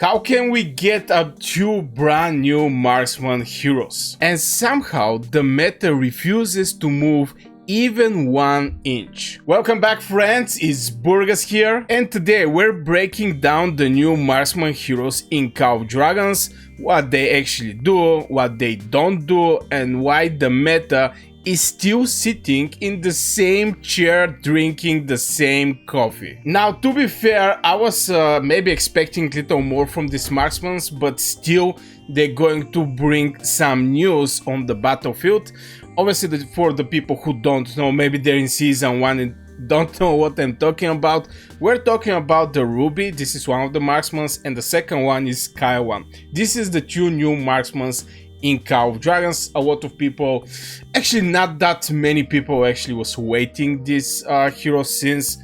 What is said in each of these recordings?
How can we get up two brand new marksman heroes? And somehow the meta refuses to move even 1 inch. Welcome back friends, it's Burgas here, and today we're breaking down the new marksman heroes in Call of Dragons, what they actually do, what they don't do, and why the meta is still sitting in the same chair drinking the same coffee. Now, to be fair, I was maybe expecting a little more from these marksmen, but still they're going to bring some news on the battlefield. Obviously, for the people who don't know, maybe they're in season 1 and don't know what I'm talking about, we're talking about the Ruby. This is one of the marksmen, and the second one is Kaiwan. This is the two new marksmen in Call of Dragons. A lot of people, actually not that many people actually was waiting this hero, since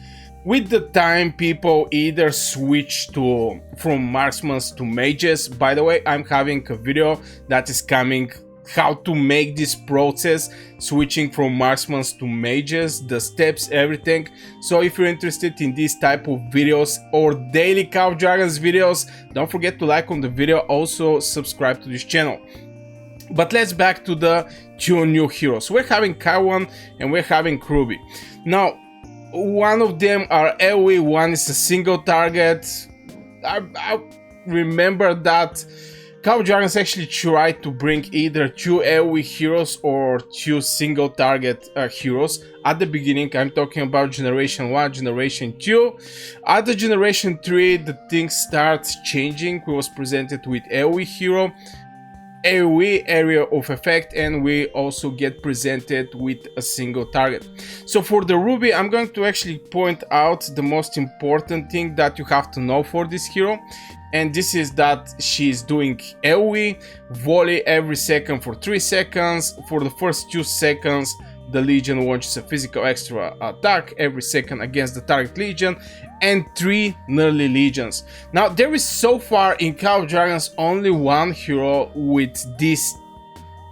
with the time people either switch from marksmen to mages. By the way, I'm having a video that is coming how to make this process, switching from marksmen to mages, the steps, everything. So if you're interested in this type of videos or daily Call of Dragons videos, don't forget to like on the video, also subscribe to this channel. But let's back to the two new heroes. We're having Kaiwan and we're having Ruby. Now, one of them are AoE, one is a single target. I remember that Call of Dragons actually tried to bring either two AoE heroes or two single target heroes. At the beginning, I'm talking about Generation 1, Generation 2. At the Generation 3, the things start changing. We was presented with AoE hero, AoE area of effect, and we also get presented with a single target. So for the Ruby, I'm going to actually point out the most important thing that you have to know for this hero, and this is that she's doing AoE volley every second for 3 seconds. For the first 2 seconds, the Legion launches a physical extra attack every second against the target Legion, and 3 nearly Legions. Now, there is so far in Call of Dragons only one hero with this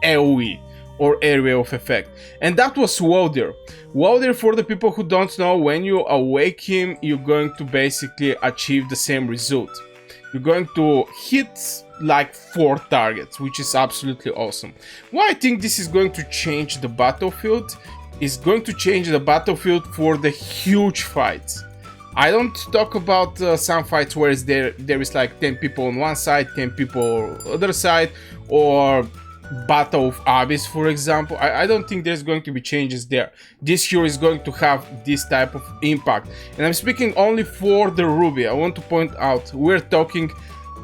AoE or area of effect, and that was Warrior. Warrior, for the people who don't know, when you awake him, you're going to basically achieve the same result. You're going to hit like 4 targets, which is absolutely awesome. Why I think this is going to change the battlefield is going to change the battlefield for the huge fights. I don't talk about some fights where there is like 10 people on one side, 10 people on the other side, or Battle of Abyss, for example. I don't think there's going to be changes there. This hero is going to have this type of impact. And I'm speaking only for the Ruby. I want to point out, we're talking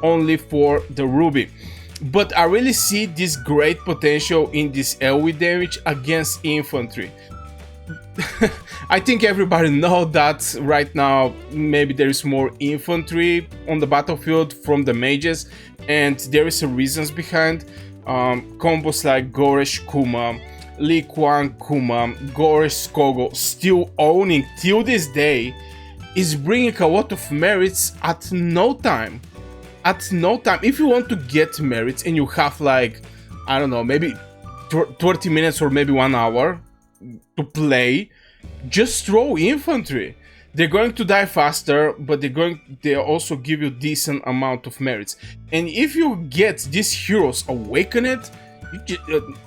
only for the Ruby. But I really see this great potential in this AoE damage against Infantry. I think everybody knows that right now maybe there is more infantry on the battlefield from the mages, and there is a reasons behind. Combos like Goresh Kuma, Li Quan Kuma, Goresh Skogo still owning till this day is bringing a lot of merits at no time. At no time. If you want to get merits and you have like, I don't know, maybe 30 minutes or maybe 1 hour to play, just throw infantry. They're going to die faster, but they also give you decent amount of merits. And if you get these heroes awakened,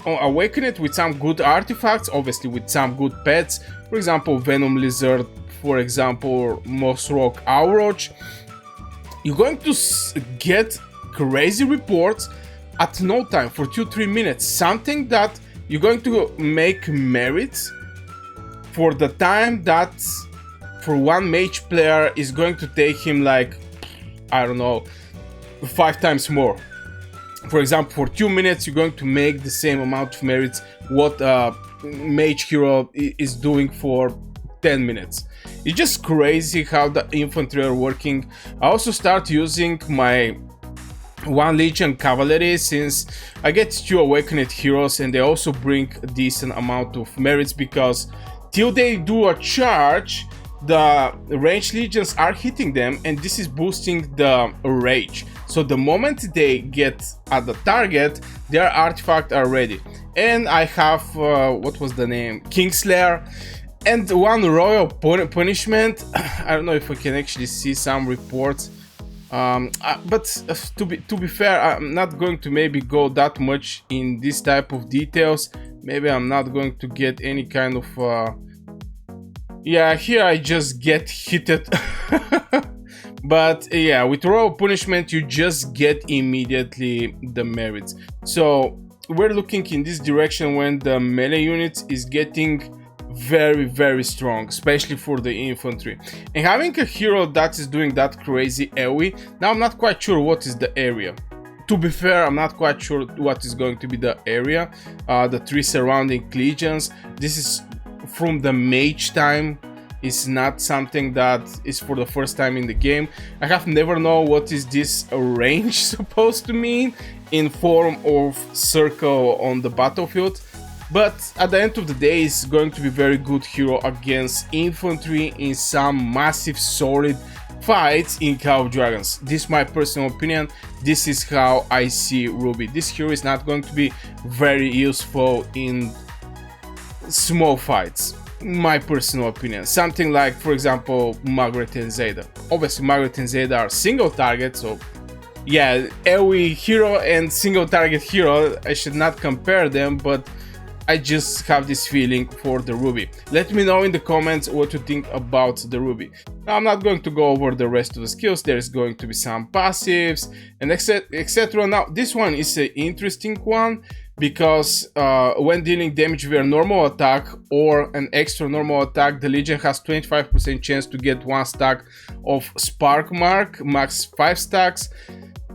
awaken it with some good artifacts, obviously with some good pets, for example Venom Lizard, for example Moss Rock Ouroch, you're going to get crazy reports at no time for 2-3 minutes, something that you're going to make merits for the time that for one mage player is going to take him like, I don't know, 5 times more. For example, for 2 minutes you're going to make the same amount of merits what a mage hero is doing for 10 minutes. It's just crazy how the infantry are working. I also start using my 1 Legion cavalry, since I get 2 awakened heroes and they also bring a decent amount of merits, because till they do a charge, the ranged legions are hitting them, and this is boosting the rage. So the moment they get at the target, their artifacts are ready. And I have, what was the name? Kingslayer. And 1 royal punishment. I don't know if we can actually see some reports. But to be fair, I'm not going to maybe go that much in this type of details. Maybe I'm not going to get any kind of yeah, here I just get hit. But yeah, with royal punishment you just get immediately the merits. So we're looking in this direction when the melee unit is getting very strong, especially for the infantry, and having a hero that is doing that crazy AoE. Now I'm not quite sure what is the area. To be fair, I'm not quite sure what is going to be the area. The 3 surrounding legions, this is from the mage time. It's not something that is for the first time in the game. I have never known what is this range supposed to mean in form of circle on the battlefield. But at the end of the day, it's going to be very good hero against infantry in some massive solid fights in Call of Dragons. This is my personal opinion. This is how I see Ruby. This hero is not going to be very useful in small fights. My personal opinion. Something like, for example, Margaret and Zeta. Obviously, Margaret and Zeta are single target, so yeah, AoE hero and single target hero, I should not compare them, but I just have this feeling for the Ruby. Let me know in the comments what you think about the Ruby. Now, I'm not going to go over the rest of the skills. There's going to be some passives and etc. Now, this one is an interesting one because when dealing damage via normal attack or an extra normal attack, the Legion has 25% chance to get 1 stack of Spark Mark, max 5 stacks.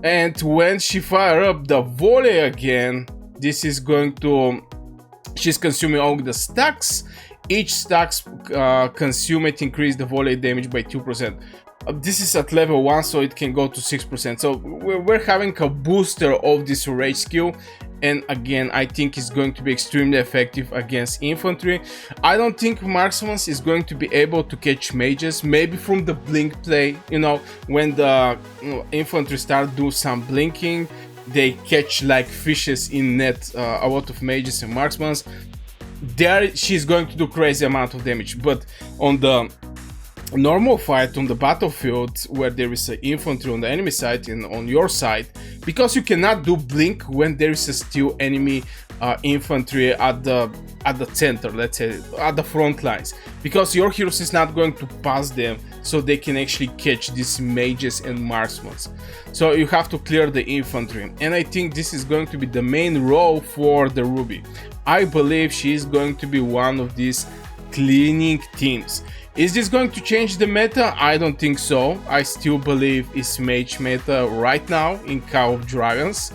And when she fire up the volley again, this is going to... She's consuming all the stacks. Each stacks consumed increase the volley damage by 2%. This is at level 1, so it can go to 6%. So we're having a booster of this rage skill. And again, I think it's going to be extremely effective against infantry. I don't think Marksman is going to be able to catch mages. Maybe from the blink play, you know, when the infantry start do some blinking, they catch like fishes in net a lot of mages and marksmen. There she's going to do crazy amount of damage, but on the normal fight on the battlefield where there is an infantry on the enemy side and on your side, because you cannot do blink when there is a still enemy infantry at the center, let's say at the front lines, because your heroes is not going to pass them so they can actually catch these mages and marksmen. So you have to clear the infantry, and I think this is going to be the main role for the Ruby. I believe she is going to be one of these cleaning teams. Is this going to change the meta? I don't think so. I still believe it's mage meta right now in Call of Dragons,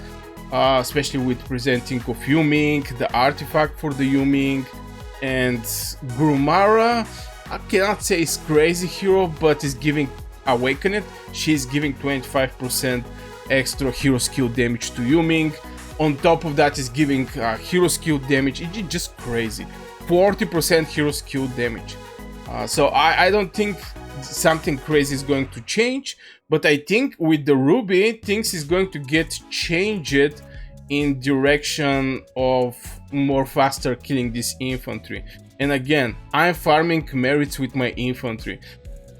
especially with presenting of Ming, the artifact for the Ming, and Gromara. I cannot say it's crazy hero, but it's giving Awaken. She's giving 25% extra hero skill damage to Ming. On top of that is giving hero skill damage. It's just crazy. 40% hero skill damage. So I don't think something crazy is going to change, but I think with the Ruby, things is going to get changed in direction of more faster killing this infantry. And again, I'm farming merits with my infantry.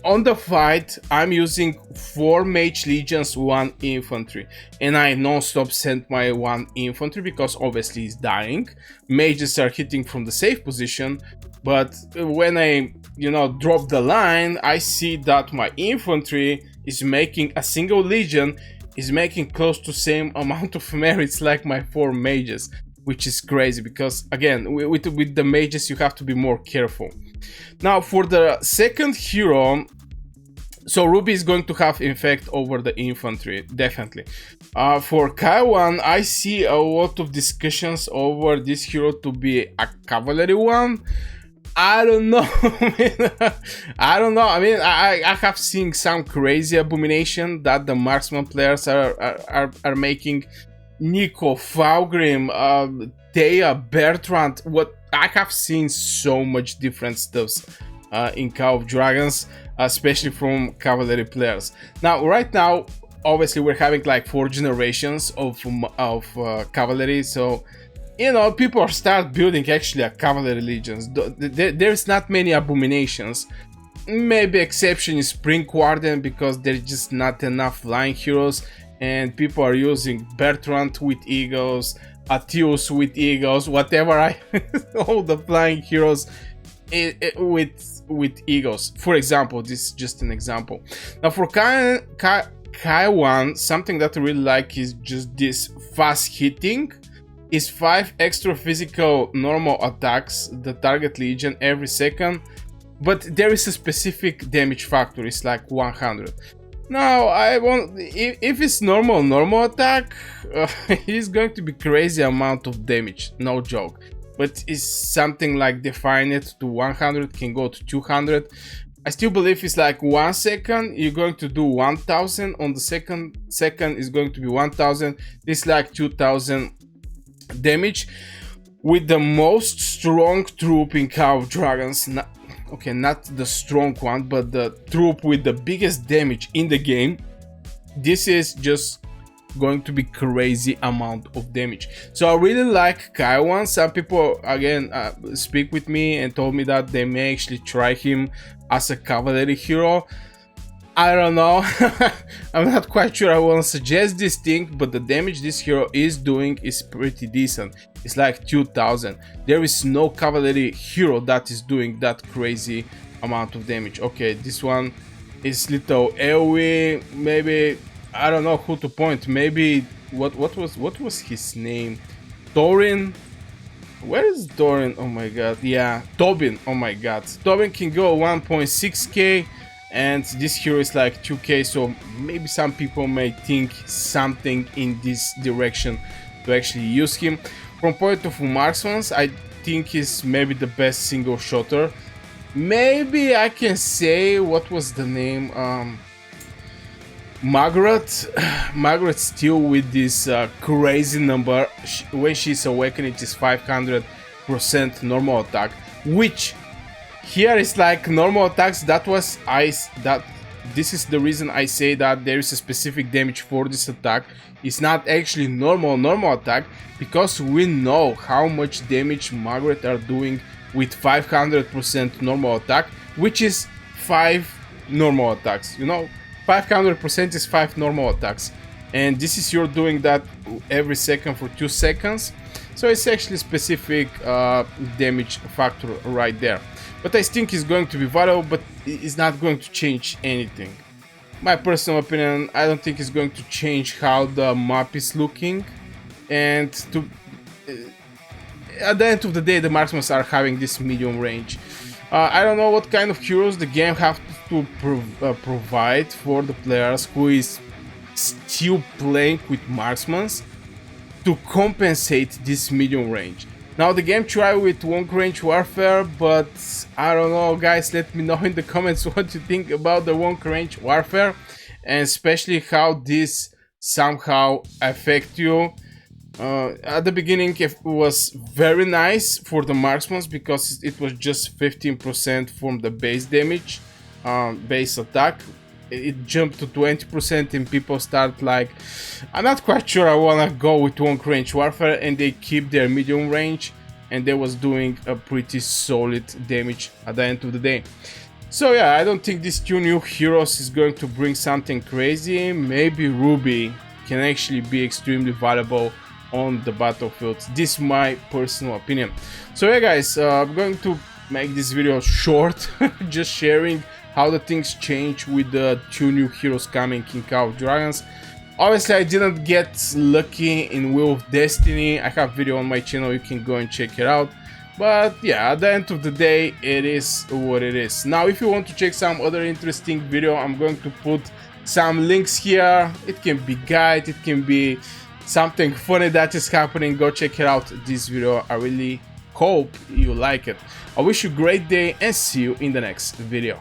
On the fight, I'm using 4 mage legions, 1 infantry, and I non-stop send my 1 infantry because obviously it's dying. Mages are hitting from the safe position, but when I, drop the line, I see that my infantry is making a single legion is making close to same amount of merits like my 4 mages, which is crazy because again, with the mages you have to be more careful. Now for the second hero, so Ruby is going to have effect over the infantry, definitely. For Kaiwan, I see a lot of discussions over this hero to be a cavalry one. I don't know. I don't know. I mean, I have seen some crazy abomination that the marksman players are making. Nico, Falgrim, Thea, Bertrand. What I have seen so much different stuffs in Call of Dragons, especially from cavalry players. Now, right now, obviously, we're having like 4 generations of cavalry, so people are start building actually a cavalry legions. There's not many abominations, Maybe exception is Spring Warden, because there's just not enough flying heroes and people are using Bertrand with eagles, Atius with eagles, whatever. All the flying heroes with eagles. For example, this is just an example. Now for Kaiwan, something that I really like is just this fast hitting. Is 5 extra physical normal attacks that target Legion every second, but there is a specific damage factor. It's like 100. Now I want, if it's normal attack, it's going to be crazy amount of damage, no joke. But it's something like define it to 100, can go to 200. I still believe it's like 1 second you're going to do 1000, on the second is going to be 1000. This like 2000 damage with the most strong troop in Cow Dragons. Okay, not the strong one, but the troop with the biggest damage in the game. This is just going to be crazy amount of damage. So I really like Kaiwan. Some people again speak with me and told me that they may actually try him as a cavalry hero. I don't know. I'm not quite sure I want to suggest this thing, but the damage this hero is doing is pretty decent. It's like 2000. There is no cavalry hero that is doing that crazy amount of damage. Okay, this one is little AoE. Maybe I don't know who to point. Maybe what was his name? Thorin. Where is Thorin? Oh my god. Yeah, Tobin. Oh my god. Tobin can go 1.6k. And this hero is like 2k, so maybe some people may think something in this direction to actually use him. From point of marksmen, I think he's maybe the best single shotter. Maybe I can say, what was the name? Margaret. Margaret still with this crazy number. When she's awakened, it is 500% normal attack, which here is like normal attacks. This is the reason I say that there is a specific damage for this attack. It's not actually normal attack, because we know how much damage Margaret are doing with 500% normal attack, which is 5 normal attacks. You know, 500% is 5 normal attacks, and this is you're doing that every second for 2 seconds. So it's actually specific damage factor right there. But I think it's going to be valuable, but it's not going to change anything. My personal opinion, I don't think it's going to change how the map is looking. And at the end of the day, the marksmen are having this medium range. I don't know what kind of heroes the game have to provide for the players who is still playing with marksmen to compensate this medium range. Now the game tried with long range warfare, but I don't know, guys, let me know in the comments what you think about the long range warfare, and especially how this somehow affect you. At the beginning it was very nice for the marksmen because it was just 15% from the base damage, base attack. It jumped to 20% and people start like, I'm not quite sure I wanna go with long range warfare, and they keep their medium range, and they was doing a pretty solid damage at the end of the day. So yeah, I don't think these 2 new heroes is going to bring something crazy. Maybe Ruby can actually be extremely valuable on the battlefield. This is my personal opinion. So yeah guys, I'm going to make this video short, just sharing how the things change with the 2 new heroes coming in Cow Dragons. Obviously I didn't get lucky in Wheel of Destiny. I have a video on my channel, you can go and check it out. But yeah, at the end of the day, it is what it is. Now if you want to check some other interesting video, I'm going to put some links here. It can be guide, it can be something funny that is happening. Go check it out, this video. I really hope you like it. I wish you a great day and see you in the next video.